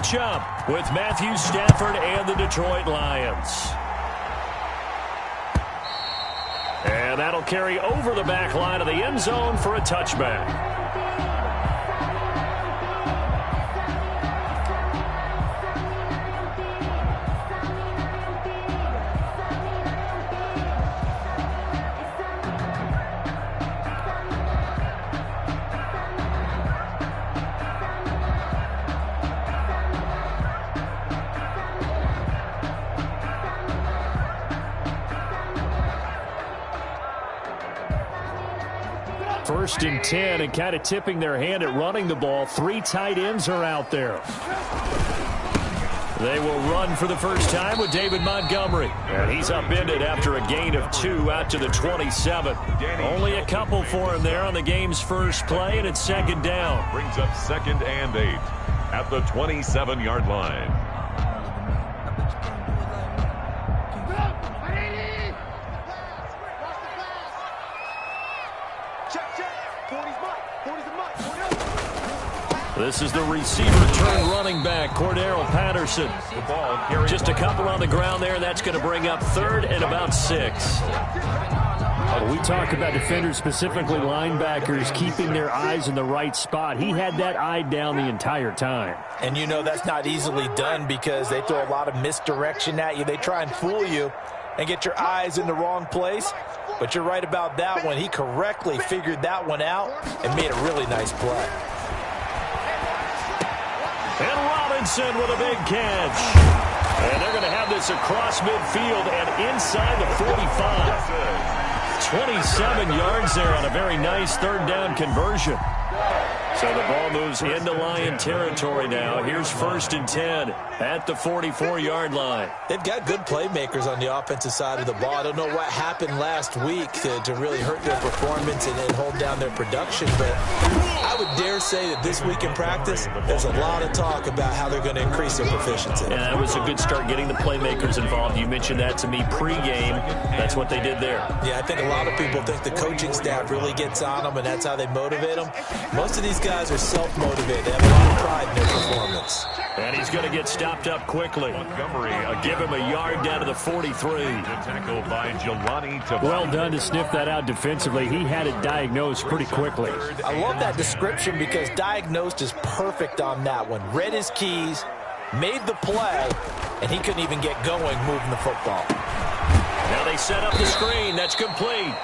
matchup with Matthew Stafford and the Detroit Lions. And that'll carry over the back line of the end zone for a touchback. First and 10, and kind of tipping their hand at running the ball. 3 tight ends are out there. They will run for the first time with David Montgomery. And he's upended after a gain of 2 out to the 27. Only a couple for him there on the game's first play, and it's second down. Brings up 2nd and 8 at the 27-yard line. This is the receiver turn running back, Cordero Patterson. The ball just a couple on the ground there. That's going to bring up 3rd and about 6. We talk about defenders, specifically linebackers, keeping their eyes in the right spot. He had that eye down the entire time. And you know that's not easily done because they throw a lot of misdirection at you. They try and fool you and get your eyes in the wrong place. But you're right about that one. He correctly figured that one out and made a really nice play. And Robinson with a big catch. And they're going to have this across midfield and inside the 45. 27 yards there on a very nice 3rd down conversion. So the ball moves into Lion territory now. Here's 1st and 10 at the 44-yard line. They've got good playmakers on the offensive side of the ball. I don't know what happened last week to really hurt their performance and hold down their production, but I would dare say that this week in practice, there's a lot of talk about how they're going to increase their proficiency. And that was a good start getting the playmakers involved. You mentioned that to me pregame. That's what they did there. Yeah, I think a lot of people think the coaching staff really gets on them, and that's how they motivate them. Most of these guys are self-motivated. They have a lot of pride in their performance. And he's going to get stopped up quickly. Montgomery give him a yard down to the 43. Tackled by Jelani Tavani. Well done to sniff that out defensively. He had it diagnosed pretty quickly. I love that description because diagnosed is perfect on that one. Read his keys, made the play, and he couldn't even get going moving the football. Now they set up the screen. That's complete.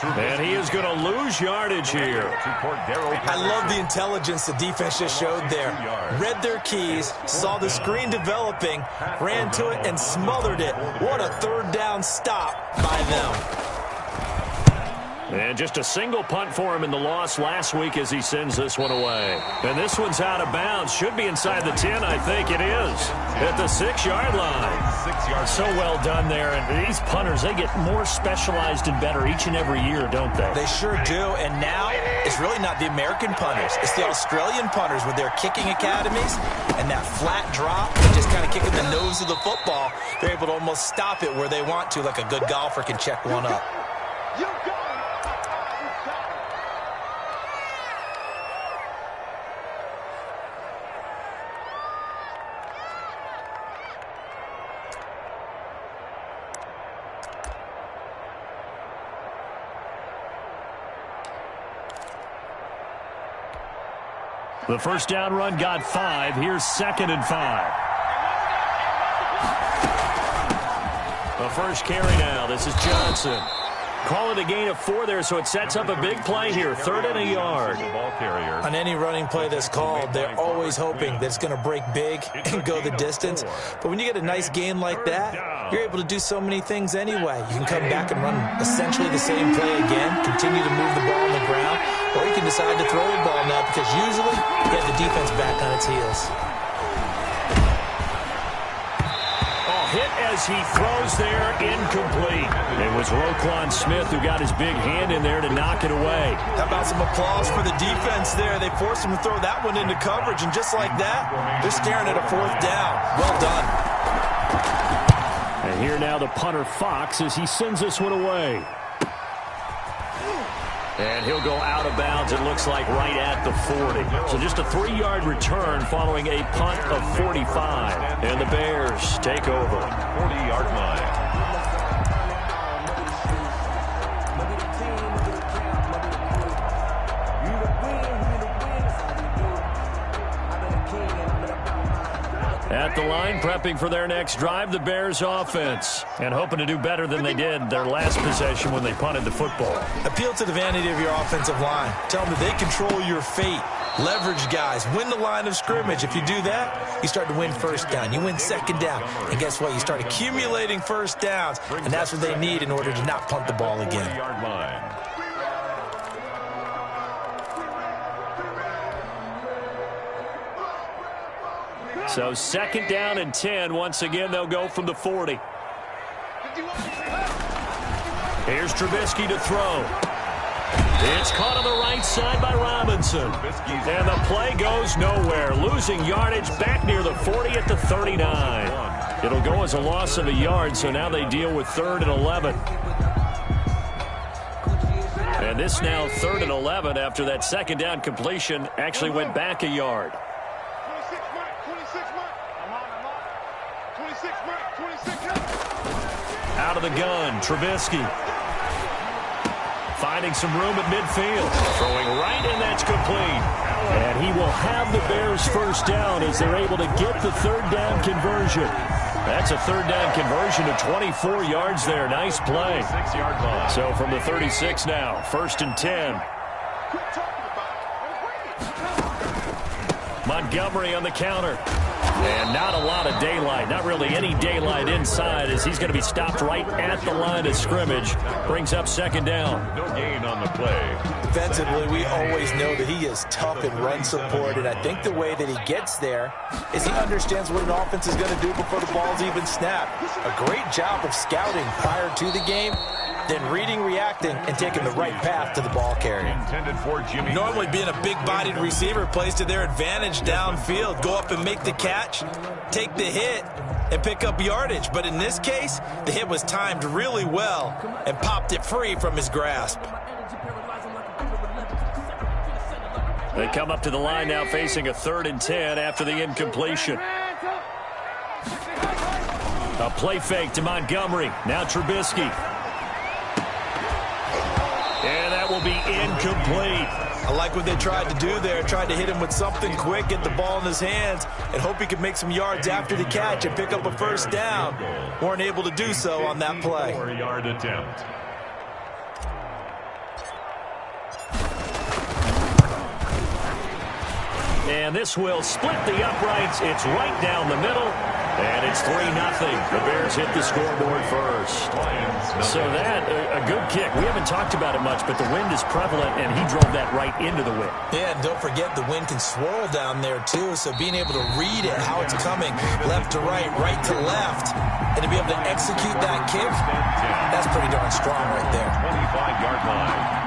And he is going to lose yardage here. I love the intelligence the defense just showed there. Read their keys, saw the screen developing, ran to it, and smothered it. What a 3rd down stop by them. And just a single punt for him in the loss last week as he sends this one away. And this one's out of bounds. Should be inside the 10, I think it is. At the 6-yard line. 6 yards. So well done there. And these punters, they get more specialized and better each and every year, don't they? They sure do. And now it's really not the American punters. It's the Australian punters with their kicking academies and that flat drop and just kind of kicking the nose of the football. They're able to almost stop it where they want to, like a good golfer can check one up. The first down run got 5. Here's 2nd and 5. The first carry now. This is Johnson. Call it a gain of 4 there, so it sets up a big play here. 3rd and a yard. On any running play that's called, they're always hoping that it's going to break big and go the distance. But when you get a nice gain like that, you're able to do so many things anyway. You can come back and run essentially the same play again, continue to move the ball on the ground, or you can decide to throw the ball now because usually you have the defense back on its heels. Hit as he throws there, incomplete. It was Roquan Smith who got his big hand in there to knock it away. How about some applause for the defense there? They forced him to throw that one into coverage, and just like that, they're staring at a 4th down. Well done. And here now the punter Fox as he sends this one away. And he'll go out of bounds, it looks like, right at the 40. So just a 3-yard return following a punt of 45. And the Bears take over. 40-yard line. At the line, prepping for their next drive, the Bears offense. And hoping to do better than they did their last possession when they punted the football. Appeal to the vanity of your offensive line. Tell them that they control your fate. Leverage guys. Win the line of scrimmage. If you do that, you start to win first down. You win second down. And guess what? You start accumulating first downs. And that's what they need in order to not punt the ball again. 40-yard line. So 2nd down and 10. Once again, they'll go from the 40. Here's Trubisky to throw. It's caught on the right side by Robinson. And the play goes nowhere. Losing yardage back near the 40 at the 39. It'll go as a loss of a yard, so now they deal with 3rd and 11. And this now 3rd and 11 after that 2nd down completion actually went back a yard. Out of the gun, Trubisky. Finding some room at midfield. Throwing right, and that's complete. And he will have the Bears first down as they're able to get the 3rd down conversion. That's a 3rd down conversion to 24 yards there. Nice play. 6-yard line. So from the 36 now, 1st and 10. Montgomery on the counter. And not a lot of daylight, not really any daylight inside as he's going to be stopped right at the line of scrimmage. Brings up 2nd down. No gain on the play. Defensively, we always know that he is tough in run support, and I think the way that he gets there is he understands what an offense is going to do before the ball's even snapped. A great job of scouting prior to the game, then reading, reacting, and taking the right path to the ball carrier. Intended for Jimmy. Normally being a big-bodied receiver plays to their advantage downfield. Go up and make the catch, take the hit, and pick up yardage. But in this case, the hit was timed really well and popped it free from his grasp. They come up to the line now facing a 3rd and 10 after the incompletion. A play fake to Montgomery. Now Trubisky. And that will be incomplete. I like what they tried to do there. Tried to hit him with something quick, get the ball in his hands, and hope he could make some yards after the catch and pick up a first down. Weren't able to do so on that play. 4-yard attempt. And this will split the uprights. It's right down the middle. And it's 3-0. The Bears hit the scoreboard first. So that, a good kick. We haven't talked about it much, but the wind is prevalent, and he drove that right into the wind. Yeah, and don't forget the wind can swirl down there, too, so being able to read it, how it's coming, left to right, right to left, and to be able to execute that kick, that's pretty darn strong right there. 25-yard line.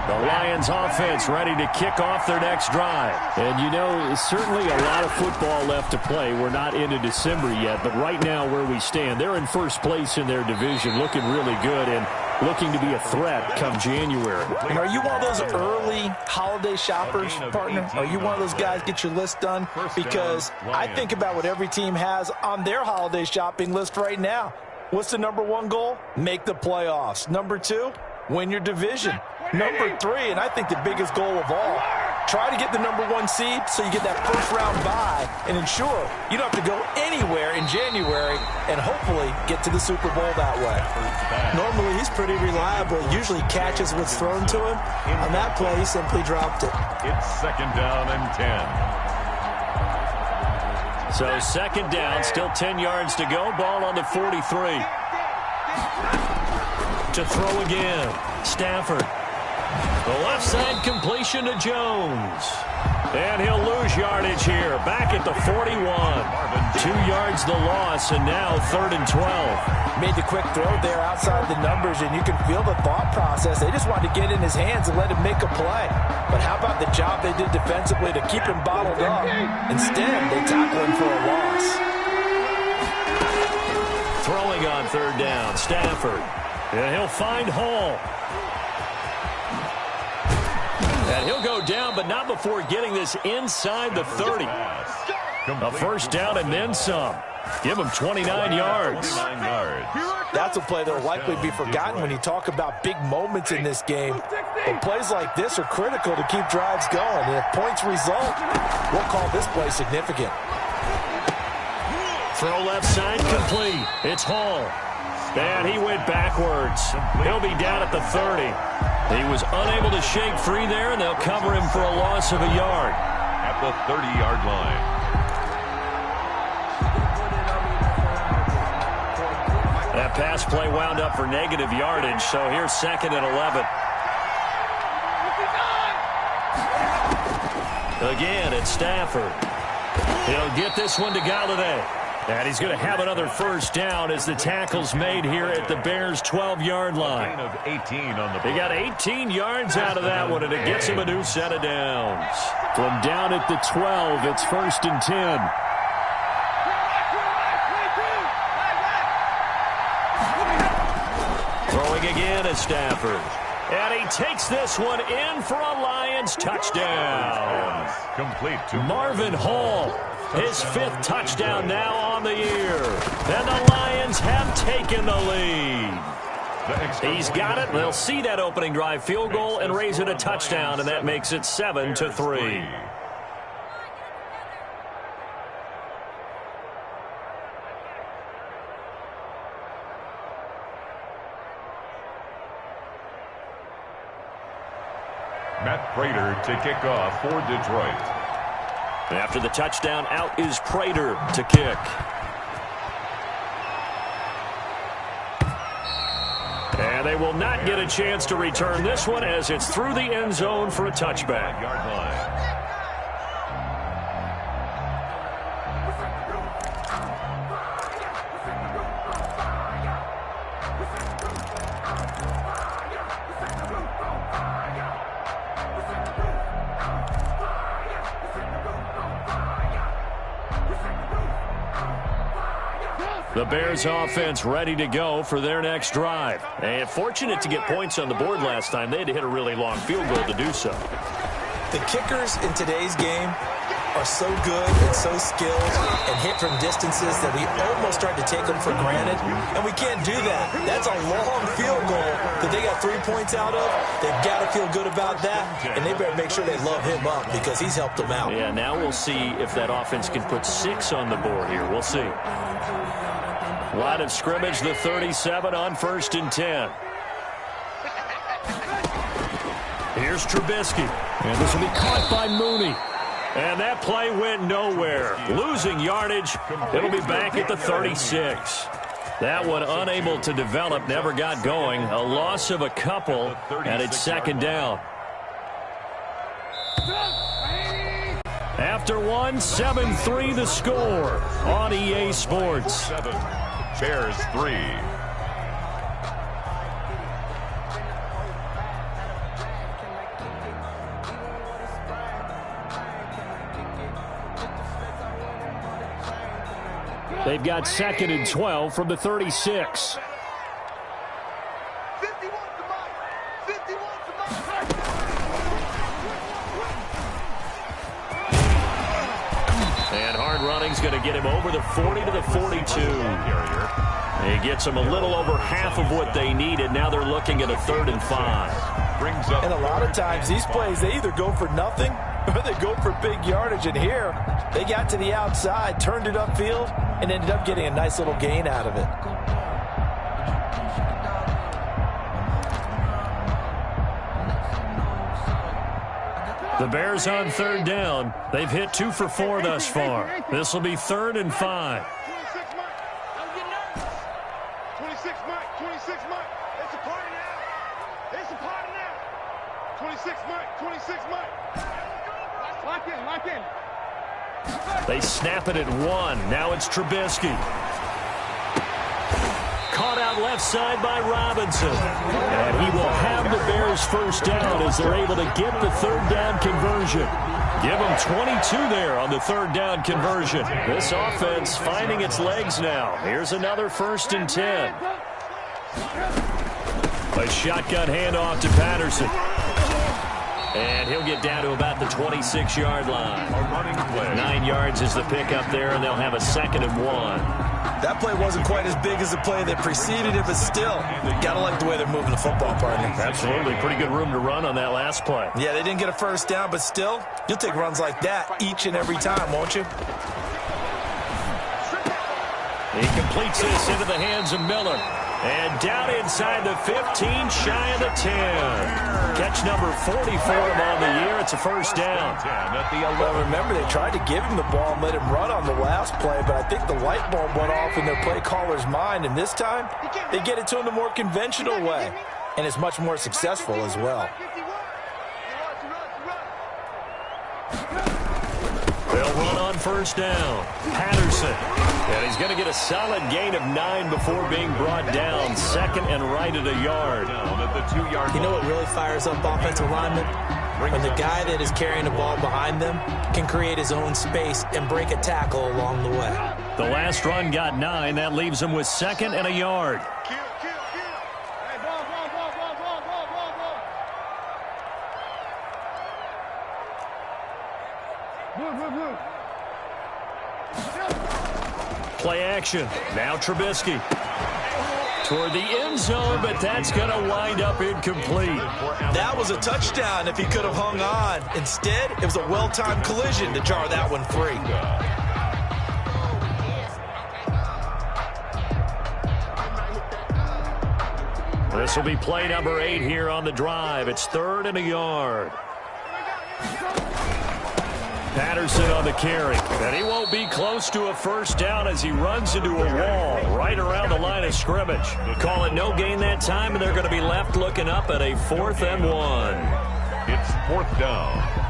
The Lions offense ready to kick off their next drive. And, you know, certainly a lot of football left to play. We're not into December yet, but right now where we stand, they're in first place in their division, looking really good and looking to be a threat come January. And are you one of those early holiday shoppers, partner? Are you one of those guys get your list done? Because I think about what every team has on their holiday shopping list right now. What's the #1 goal? Make the playoffs. #2, win your division. #3, and I think the biggest goal of all, try to get the #1 seed so you get that first-round bye and ensure you don't have to go anywhere in January and hopefully get to the Super Bowl that way. Normally, he's pretty reliable. Usually catches what's thrown to him. On that play, he simply dropped it. It's 2nd down and 10. So 2nd down, still 10 yards to go. Ball on the 43. To throw again, Stafford. The left side completion to Jones. And he'll lose yardage here. Back at the 41. 2 yards the loss, and now 3rd and 12. Made the quick throw there outside the numbers, and you can feel the thought process. They just wanted to get in his hands and let him make a play. But how about the job they did defensively to keep him bottled up? Instead, they tackle him for a loss. Throwing on 3rd down, Stafford. And he'll find Hall. And he'll go down, but not before getting this inside the 30. A first down and then some. Give him 29 yards. That's a play that will likely be forgotten when you talk about big moments in this game. But plays like this are critical to keep drives going. And if points result, we'll call this play significant. Throw left side complete. It's Hall. And he went backwards. He'll be down at the 30. He was unable to shake free there, and they'll cover him for a loss of a yard. At the 30-yard line. That pass play wound up for negative yardage, so here's 2nd and 11. Again, it's Stafford. He'll get this one to Galladay. And he's going to have another first down as the tackle's made here at the Bears' 12-yard line. Gain of 18 on the He got 18 yards out of that one, and it gets him a new set of downs. From down at the 12, it's 1st and 10. Throwing again is Stafford. And he takes this one in for a Lions touchdown. Complete to Marvin Hall. His 5th touchdown now on the year. And the Lions have taken the lead. He's got it. They'll see that opening drive field goal and raise it a touchdown, and that makes it 7-3. Matt Prater to kick off for Detroit. After the touchdown, out is Prater to kick. And they will not get a chance to return this one as it's through the end zone for a touchback. Yard line. The Bears offense ready to go for their next drive. And fortunate to get points on the board last time. They had to hit a really long field goal to do so. The kickers in today's game are so good and so skilled and hit from distances that we almost start to take them for granted. And we can't do that. That's a long field goal that they got 3 points out of. They've got to feel good about that. And they better make sure they love him up because he's helped them out. Yeah, now we'll see if that offense can put 6 on the board here. We'll see. Line of scrimmage, the 37 on 1st and 10. Here's Trubisky. And this will be caught by Mooney. And that play went nowhere. Losing yardage. It'll be back at the 36. That one unable to develop, never got going. A loss of a couple, and it's 2nd down. After one, 7-3 the score on EA Sports. 7, Bears 3. They've got 2nd and 12 from the 36. And hard running's going to get him over the 40 to the 42. He gets them a little over half of what they needed. Now they're looking at a 3rd and 5. Brings up And a lot of times these plays, they either go for nothing or they go for big yardage. And here, they got to the outside, turned it upfield, and ended up getting a nice little gain out of it. The Bears on 3rd down. They've hit 2 for 4 thus far. This will be 3rd and 5. 26 Mike, 26 Mike. It's a party now. It's a party now. 26 Mike, 26 Mike. Lock in, lock in. They snap it at 1. Now it's Trubisky. Caught out left side by Robinson. And he will have the Bears first down as they're able to get the 3rd down conversion. Give them 22 there on the 3rd down conversion. This offense finding its legs now. Here's another 1st and 10. A shotgun handoff to Patterson. And he'll get down to about the 26-yard line. A running play. 9 yards is the pickup there, and they'll have a 2nd and 1. That play wasn't quite as big as the play that preceded it, but still, got to like the way they're moving the football, partner. Absolutely. Pretty good room to run on that last play. Yeah, they didn't get a first down, but still, you'll take runs like that each and every time, won't you? He completes this into the hands of Miller. And down inside the 15, shy of the 10. Catch number 44 on the year. It's a first down. Well, remember, they tried to give him the ball and let him run on the last play, but I think the light bulb went off in their play caller's mind, and this time, they get it to him the more conventional way, and it's much more successful as well. They'll run on first down. Patterson. And he's going to get a solid gain of 9 before being brought down. 2nd and right at a yard. You know what really fires up offensive linemen? When the guy that is carrying the ball behind them can create his own space and break a tackle along the way. The last run got 9. That leaves him with 2nd and a yard. Play action. Now Trubisky. Toward the end zone, but that's going to wind up incomplete. That was a touchdown if he could have hung on. Instead, it was a well-timed collision to jar that one free. This will be play number 8 here on the drive. It's 3rd and a yard. Patterson on the carry, and he won't be close to a first down as he runs into a wall right around the line of scrimmage. Call it no gain that time, and they're going to be left looking up at a 4th and 1. It's 4th down.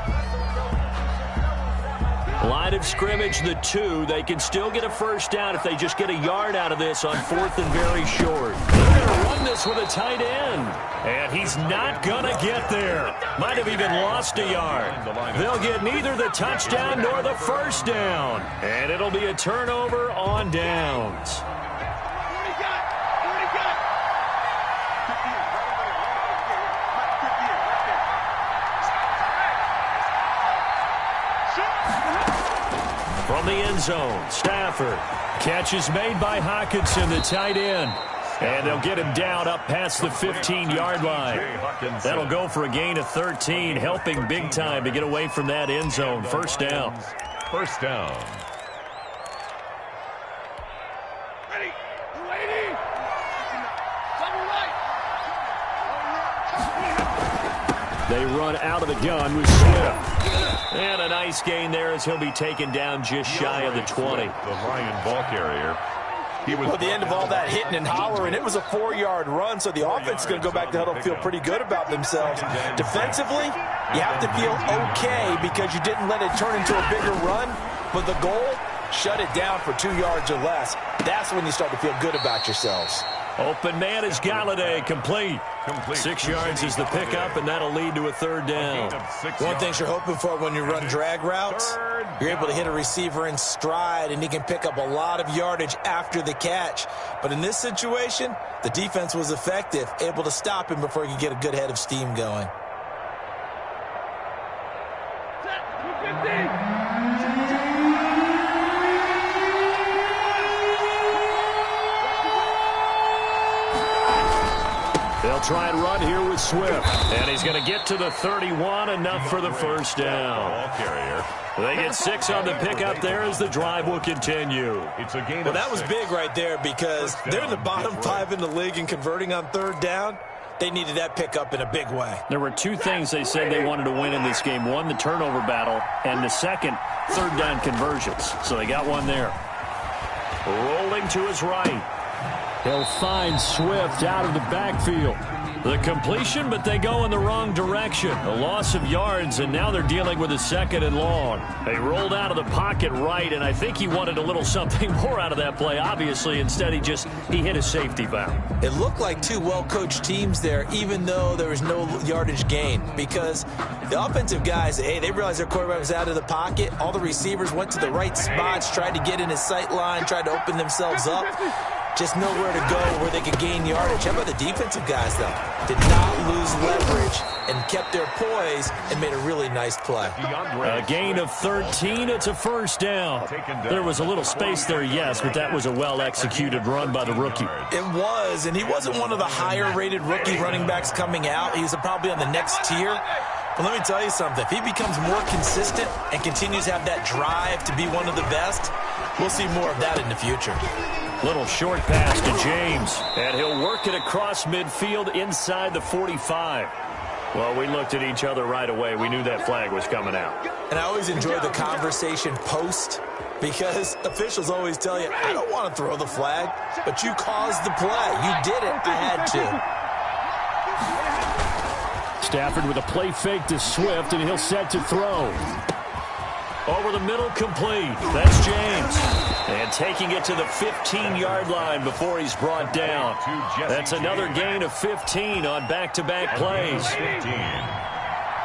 Line of scrimmage, the 2. They can still get a first down if they just get a yard out of this on 4th and very short. They're going to run this with a tight end. And he's not going to get there. Might have even lost a yard. They'll get neither the touchdown nor the first down. And it'll be a turnover on downs. From the end zone, Stafford. Catch is made by Hockenson, the tight end. And they'll get him down up past the 15-yard line. That'll go for a gain of 13, helping big time to get away from that end zone. First down. First down. Ready. Waiting. Double right. They run out of the gun with Swift. And a nice gain there as he'll be taken down just shy of the 20. The Lion ball carrier. Well, at the end of all that hitting and hollering, it was a 4-yard run, so the offense is going to go back to huddle, feel pretty good about themselves. Defensively, you have to feel okay because you didn't let it turn into a bigger run, but the goal, shut it down for 2 yards or less. That's when you start to feel good about yourselves. Open man is Galladay, complete. 6 yards is the pickup, and that'll lead to a 3rd down. One thing you're hoping for when you run drag routes, you're able to hit a receiver in stride, and he can pick up a lot of yardage after the catch. But in this situation, the defense was effective, able to stop him before he could get a good head of steam going. They'll try and run here with Swift. And he's going to get to the 31, enough for the first down. Ball carrier. They get 6 on the pickup there as the drive will continue. It's a gain Well, of that was 6. big right there because they're in the bottom 5 in the league and converting on 3rd down. They needed that pickup in a big way. There were 2 things they said they wanted to win in this game. One, the turnover battle, and the second, 3rd down conversions. So they got one there. Rolling to his right. He'll find Swift out of the backfield. The completion, but they go in the wrong direction. A loss of yards, and now they're dealing with a 2nd and long. They rolled out of the pocket right, and I think he wanted a little something more out of that play, obviously. Instead, he hit a safety valve. It looked like 2 well-coached teams there, even though there was no yardage gain, because the offensive guys, hey, they realized their quarterback was out of the pocket. All the receivers went to the right spots, tried to get in his sight line, tried to open themselves up. Just nowhere to go where they could gain yardage. How about the defensive guys, though? Did not lose leverage and kept their poise and made a really nice play. A gain of 13. It's a first down. There was a little space there, yes, but that was a well-executed run by the rookie. It was, and he wasn't one of the higher-rated rookie running backs coming out. He's probably on the next tier. But let me tell you something. If he becomes more consistent and continues to have that drive to be one of the best, we'll see more of that in the future. Little short pass to James, and he'll work it across midfield inside the 45. Well, we looked at each other right away. We knew that flag was coming out. And I always enjoy the conversation post, because officials always tell you, I don't want to throw the flag, but you caused the play. You did it. I had to. Stafford with a play fake to Swift, and he'll set to throw. Over the middle, complete. That's James. And taking it to the 15-yard line before he's brought down. That's another gain of 15 on back-to-back plays. 15.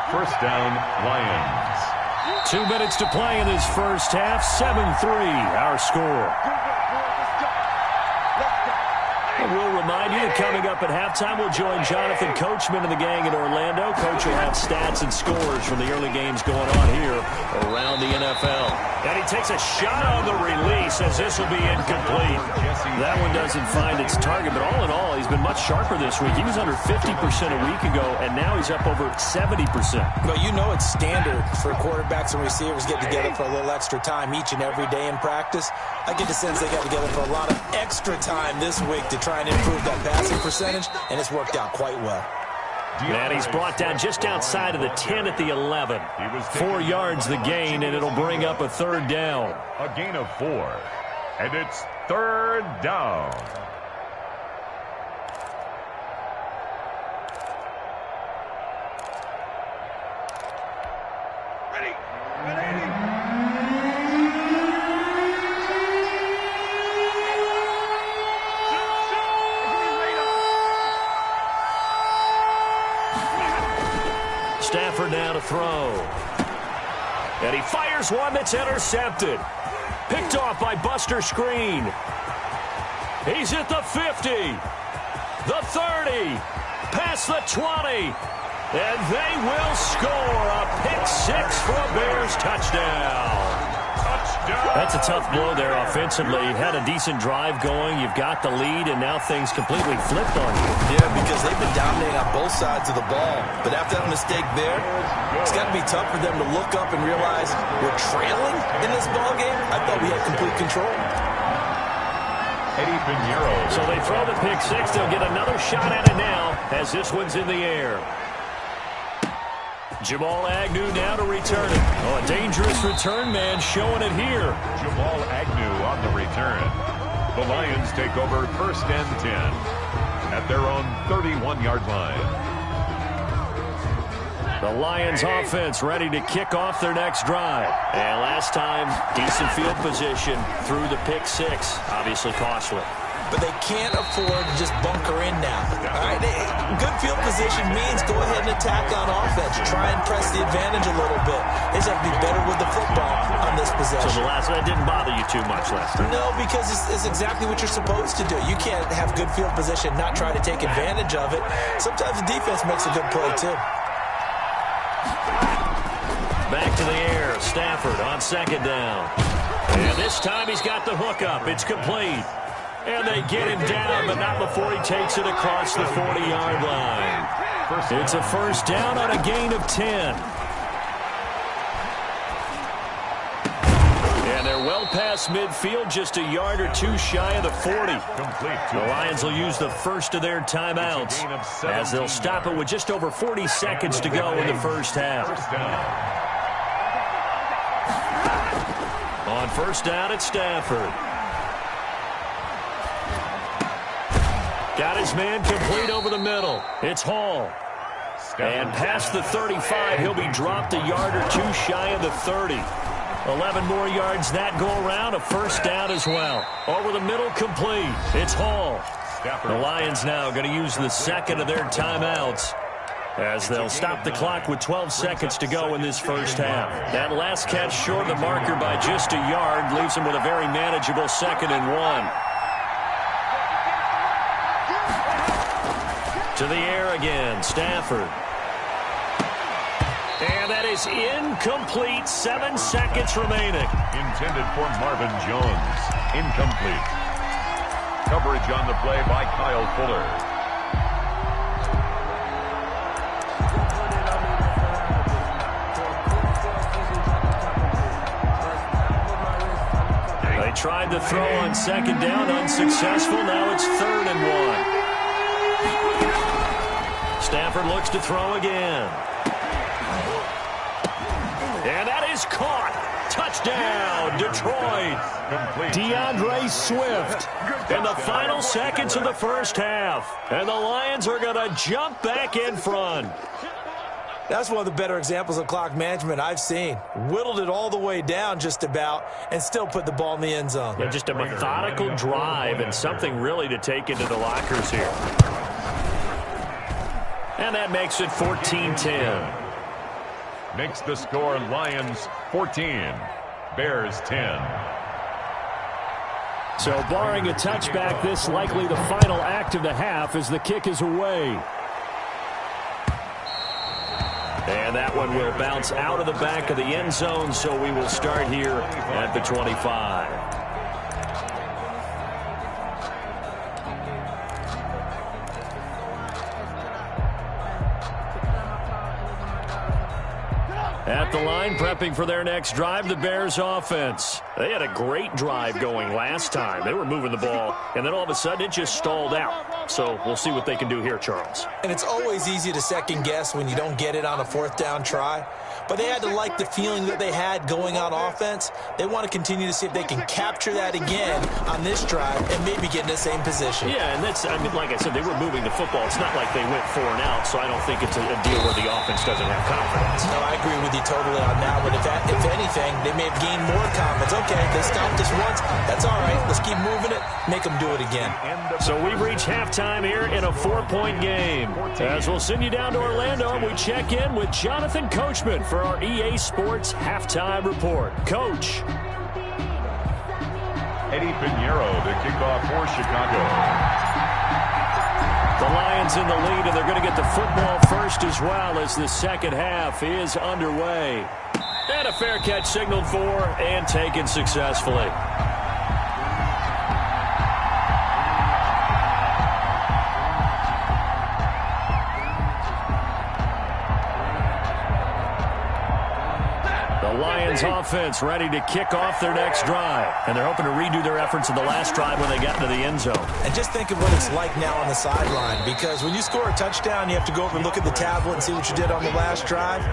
First down, Lions. 2 minutes to play in this first half. 7-3, our score. We'll remind you that coming up at halftime, we'll join Jonathan Coachman and the gang in Orlando. Coach will have stats and scores from the early games going on here around the NFL. And he takes a shot on the release as this will be incomplete. That one doesn't find its target, but all in all, he's been much sharper this week. He was under 50% a week ago, and now he's up over 70%. Well, you know it's standard for quarterbacks and receivers get together for a little extra time each and every day in practice. I get the sense they got together for a lot of extra time this week to try and improve that passing percentage, and it's worked out quite well. And he's brought down just outside of the 10 at the 11. 4 yards the gain, and it'll bring up a third down. A gain of 4. And it's third down. Ready. Stafford now to throw. And he fires one that's intercepted. Picked off by Buster Screen. He's at the 50. The 30. Past the 20. And they will score a pick six for a Bears touchdown. That's a tough blow there offensively. Had a decent drive going. You've got the lead, and now things completely flipped on you. Yeah, because they've been dominating on both sides of the ball. But after that mistake there, it's got to be tough for them to look up and realize we're trailing in this ball game. I thought we had complete control. So they throw the pick six. They'll get another shot at it now as this one's in the air. Jamal Agnew now to return it. Oh, a dangerous return man showing it here. Jamal Agnew on the return. The Lions take over first and 10 at their own 31-yard line. The Lions offense ready to kick off their next drive. And last time, decent field position through the pick six. Obviously costly. But they can't afford to just bunker in now. All right, good field position means go ahead and attack on offense. Try and press the advantage a little bit. They just have to be better with the football on this possession. So that didn't bother you too much last time? No, because it's exactly what you're supposed to do. You can't have good field position, not try to take advantage of it. Sometimes the defense makes a good play, too. Back to the air. Stafford on second down. And this time he's got the hook up. It's complete. And they get him down, but not before he takes it across the 40-yard line. It's a first down on a gain of 10. And they're well past midfield, just a yard or two shy of the 40. The Lions will use the first of their timeouts as they'll stop it with just over 40 seconds to go in the first half. On first down, it's Stafford. Got his man complete over the middle. It's Hall. And past the 35, he'll be dropped a yard or two shy of the 30. 11 more yards that go around, a first down as well. Over the middle, complete. It's Hall. The Lions now going to use the second of their timeouts as they'll stop the clock with 12 seconds to go in this first half. That last catch short of the marker by just a yard leaves them with a very manageable 2nd and 1. To the air again, Stafford. And that is incomplete. 7 seconds remaining. Intended for Marvin Jones. Incomplete. Coverage on the play by Kyle Fuller. They tried to throw on second down, unsuccessful. Now it's 3rd and 1. Stafford looks to throw again. And that is caught. Touchdown, Detroit. DeAndre Swift in the final seconds of the first half. And the Lions are going to jump back in front. That's one of the better examples of clock management I've seen. Whittled it all the way down just about and still put the ball in the end zone. Yeah, just a methodical drive and something really to take into the lockers here. And that makes it 14-10. Makes the score Lions 14, Bears 10. So barring a touchback, this likely the final act of the half as the kick is away. And that one will bounce out of the back of the end zone, so we will start here at the 25. At the line, prepping for their next drive, the Bears offense. They had a great drive going last time. They were moving the ball, and then all of a sudden it just stalled out. So we'll see what they can do here, Charles. And it's always easy to second guess when you don't get it on a 4th down try. But they had to like the feeling that they had going on offense. They want to continue to see if they can capture that again on this drive and maybe get in the same position. Yeah, and that's, I mean, like I said, they were moving the football. It's not like they went 4 and out, so I don't think it's a deal where the offense doesn't have confidence. No, I agree with you totally on that one. If anything, they may have gained more confidence. Okay, they stopped us once. That's all right. Let's keep moving it. Make them do it again. So we've reached halftime here in a 4-point game. As we'll send you down to Orlando, we check in with Jonathan Coachman for our EA Sports Halftime Report. Coach. Eddie Pinheiro to kick off for Chicago. The Lions in the lead, and they're going to get the football first as well as the second half is underway. And a fair catch signaled for and taken successfully. Lions offense ready to kick off their next drive. And they're hoping to redo their efforts in the last drive when they got into the end zone. And just think of what it's like now on the sideline, because when you score a touchdown, you have to go over and look at the tablet and see what you did on the last drive.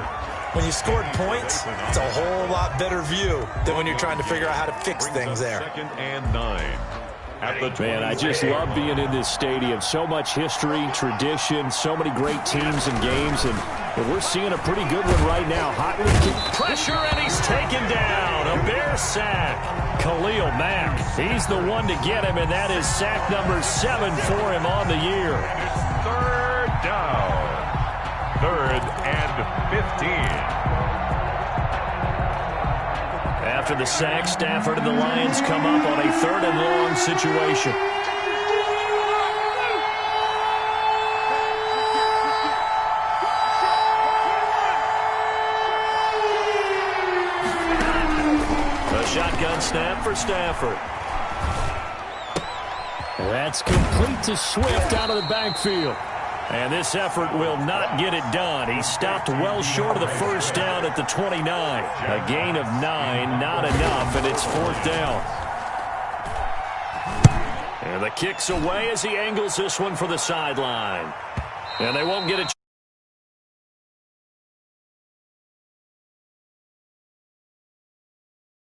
When you scored points, it's a whole lot better view than when you're trying to figure out how to fix things there. 2nd and 9. Man, I just love being in this stadium. So much history, tradition, so many great teams and games, and we're seeing a pretty good one right now. Hotly pressure, and he's taken down. A Bear sack. Khalil Mack, he's the one to get him, and that is sack number 7 for him on the year. 3rd down. 3rd and 15. After the sack, Stafford and the Lions come up on a 3rd and long situation. A shotgun snap for Stafford. That's complete to Swift out of the backfield. And this effort will not get it done. He stopped well short of the first down at the 29. A gain of 9, not enough, and it's 4th down. And the kick's away as he angles this one for the sideline. And they won't get it.